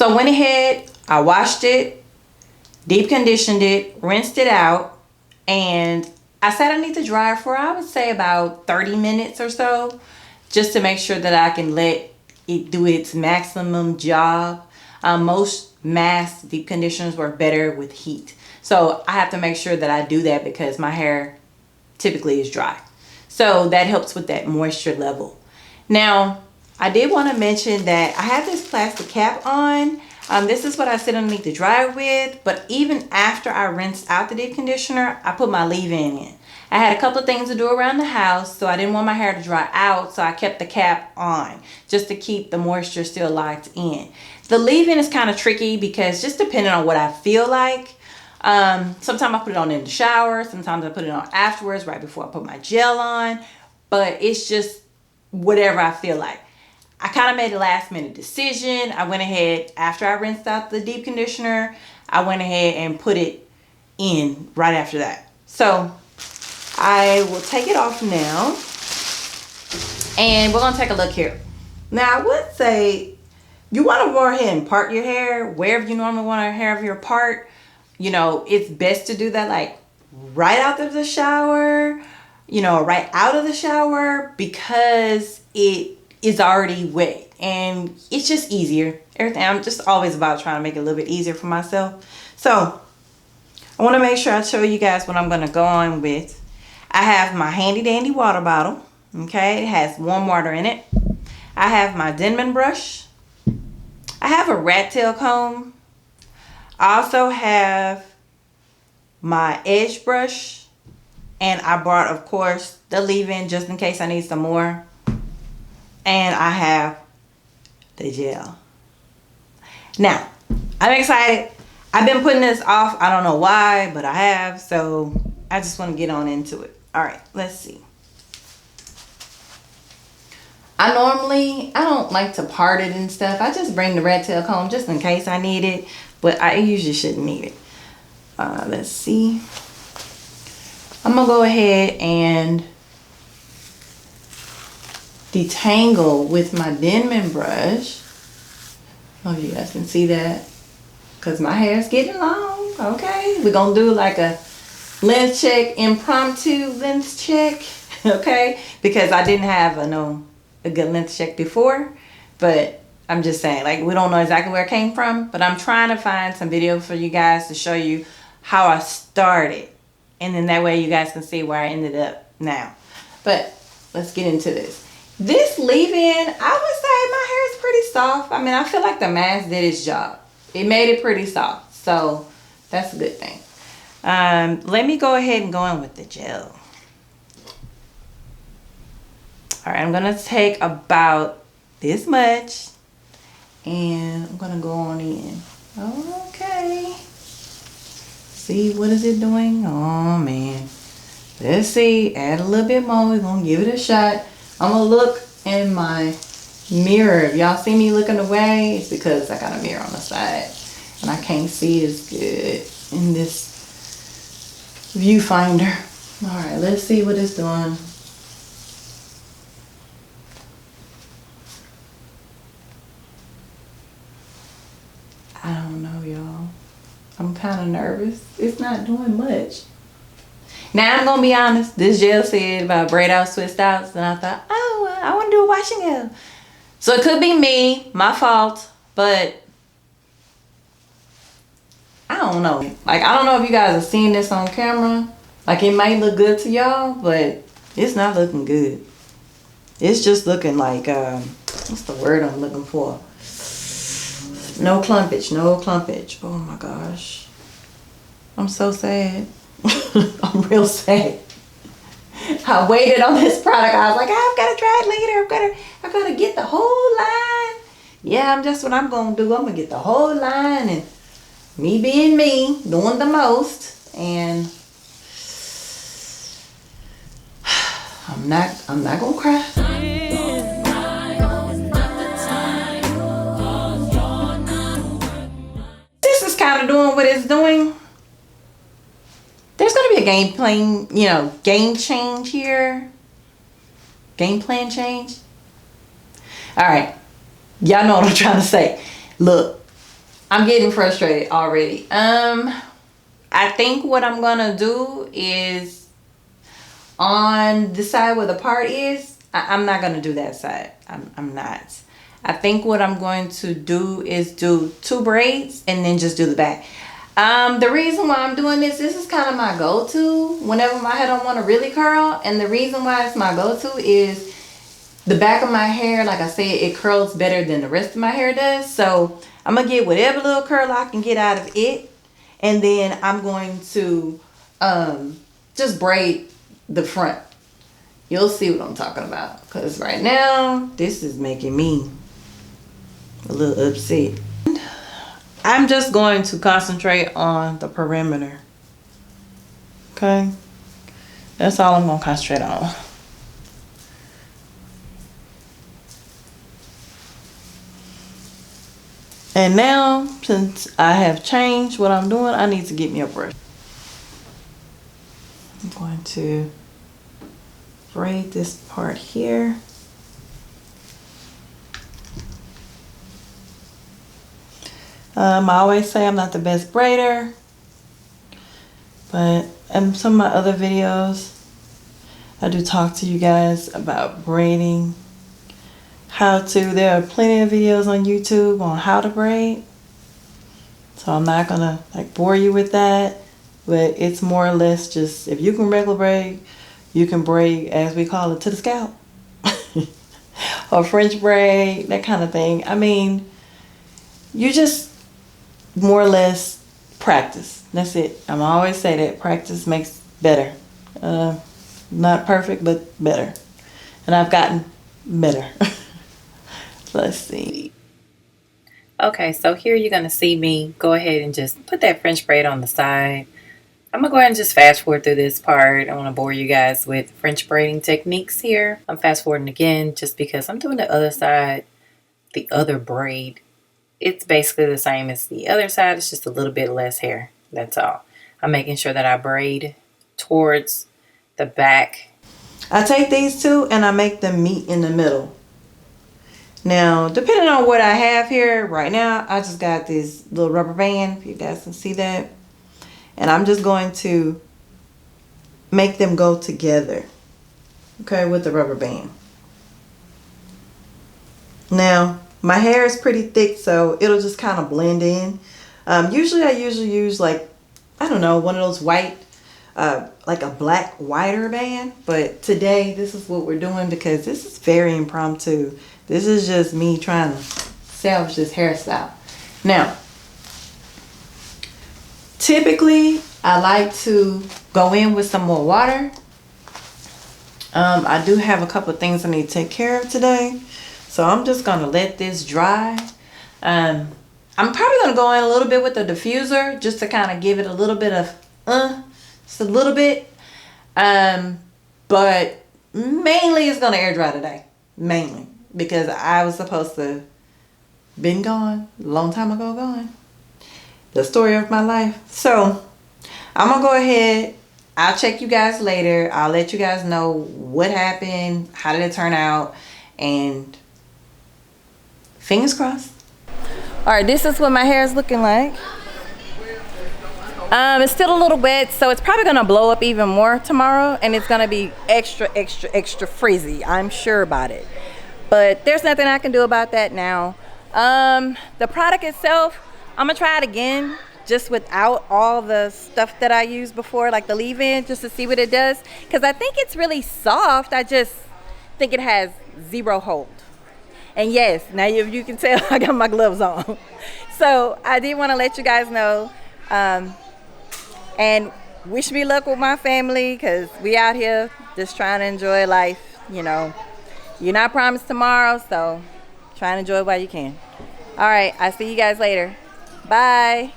So I went ahead, I washed it, deep conditioned it, rinsed it out, and I said I need to dry for, I would say, about 30 minutes or so, just to make sure that I can let it do its maximum job. Most mass deep conditioners work better with heat. So I have to make sure that I do that because my hair typically is dry. So that helps with that moisture level. Now, I did want to mention that I have this plastic cap on. This is what I sit underneath the dryer with, but even after I rinsed out the deep conditioner, I put my leave-in in. I had a couple of things to do around the house, so I didn't want my hair to dry out, so I kept the cap on just to keep the moisture still locked in. The leave-in is kind of tricky because just depending on what I feel like, sometimes I put it on in the shower, sometimes I put it on afterwards, right before I put my gel on, but it's just whatever I feel like. I kind of made a last minute decision. I went ahead, after I rinsed out the deep conditioner, I went ahead and put it in right after that. So I will take it off now, and we're going to take a look here. Now, I would say you want to go ahead and part your hair wherever you normally want to have your part. You know, it's best to do that like right out of the shower, you know, right out of the shower, because it is already wet and it's just easier. Everything, I'm just always about trying to make it a little bit easier for myself. So I want to make sure I show you guys what I'm going to go on with. I have my handy dandy water bottle. Okay, it has warm water in it. I have my Denman brush. I have a rat tail comb. I also have my edge brush, and I brought, of course, the leave-in just in case I need some more. And I have the gel. Now, I'm excited. I've been putting this off. I don't know why, but I have. So I just want to get on into it. All right, let's see. I don't like to part it and stuff. I just bring the rat tail comb just in case I need it. But I usually shouldn't need it. Let's see. I'm going to go ahead and detangle with my Denman brush. I don't know if you guys can see that, because my hair is getting long. Okay, we're gonna do like a length check, impromptu length check. Okay, because I didn't have a good length check before, but I'm just saying, like, we don't know exactly where it came from, but I'm trying to find some video for you guys to show you how I started, and then that way you guys can see where I ended up now. But let's get into this. This leave-in, I would say my hair is pretty soft. I mean, I feel like the mask did its job. It made it pretty soft, so that's a good thing. Let me go ahead and go in with the gel. All right, I'm gonna take about this much, and I'm gonna go on in. Okay. See, what is it doing? Oh man. Let's see, add a little bit more. We're gonna give it a shot. I'm gonna look in my mirror. If y'all see me looking away, it's because I got a mirror on the side and I can't see as good in this viewfinder. All right, let's see what it's doing. I don't know, y'all. I'm kind of nervous. It's not doing much. Now, I'm going to be honest. This gel said about braid out, twist outs. And I thought, oh, well, I want to do a washing gel. So it could be me, my fault. But I don't know. Like, I don't know if you guys are seeing this on camera. Like, it might look good to y'all, but it's not looking good. It's just looking like, what's the word I'm looking for? No clumpage, no clumpage. Oh my gosh. I'm so sad. I'm real sad. I waited on this product. I was like, I've got to try it later. I'm gonna get the whole line. Yeah, that's what I'm gonna do. I'm gonna get the whole line, and me being me, doing the most, and I'm not gonna cry. This is kind of doing what it's doing. There's going to be a game change here. Game plan change. All right. Y'all know what I'm trying to say. Look, I'm getting frustrated already. I think what I'm gonna do is on the side where the part is, I'm not gonna do that side. I'm not. I think what I'm going to do is do 2 braids and then just do the back. The reason why I'm doing this is kind of my go-to whenever my hair don't want to really curl. And the reason why it's my go-to is the back of my hair, like I said, it curls better than the rest of my hair does. So I'm gonna get whatever little curl I can get out of it, and then I'm going to just braid the front. You'll see what I'm talking about, because right now this is making me a little upset. I'm just going to concentrate on the perimeter. Okay, that's all I'm gonna concentrate on. And now, since I have changed what I'm doing, I need to get me a brush. I'm going to braid this part here. I always say I'm not the best braider, but in some of my other videos, I do talk to you guys about braiding. There are plenty of videos on YouTube on how to braid. So I'm not gonna bore you with that, but it's more or less just, if you can regular braid, you can braid, as we call it, to the scalp. Or French braid, that kind of thing. I mean, you just more or less practice. That's it. I'm always say that practice makes better. Not perfect, but better. And I've gotten better. Let's see. Okay, so here you're going to see me go ahead and just put that French braid on the side. I'm going to go ahead and just fast forward through this part. I don't want to bore you guys with French braiding techniques here. I'm fast forwarding again just because I'm doing the other side, the other braid. It's basically the same as the other side. It's just a little bit less hair. That's all. I'm making sure that I braid towards the back. I take these two and I make them meet in the middle. Now, depending on what I have here right now, I just got this little rubber band, if you guys can see that. And I'm just going to make them go together, okay, with the rubber band. Now, my hair is pretty thick, so it'll just kind of blend in. Usually I use I don't know, one of those white, like a black wider band. But today, this is what we're doing because this is very impromptu. This is just me trying to salvage this hairstyle. Now, typically, I like to go in with some more water. I do have a couple of things I need to take care of today. So I'm just going to let this dry. I'm probably going to go in a little bit with the diffuser just to kind of give it a little bit of, just a little bit. But mainly it's going to air dry today. Mainly. Because I was supposed to been gone a long time ago gone. The story of my life. So I'm going to go ahead. I'll check you guys later. I'll let you guys know what happened. How did it turn out? And fingers crossed. All right, this is what my hair is looking like. It's still a little wet, so it's probably going to blow up even more tomorrow. And it's going to be extra, extra, extra frizzy. I'm sure about it. But there's nothing I can do about that now. The product itself, I'm going to try it again. Just without all the stuff that I used before, like the leave-in, just to see what it does. Because I think it's really soft. I just think it has zero hold. And yes, now you can tell I got my gloves on. So I did want to let you guys know. And wish me luck with my family, because we out here just trying to enjoy life. You know, you're not promised tomorrow, so try and enjoy it while you can. All right, I'll see you guys later. Bye.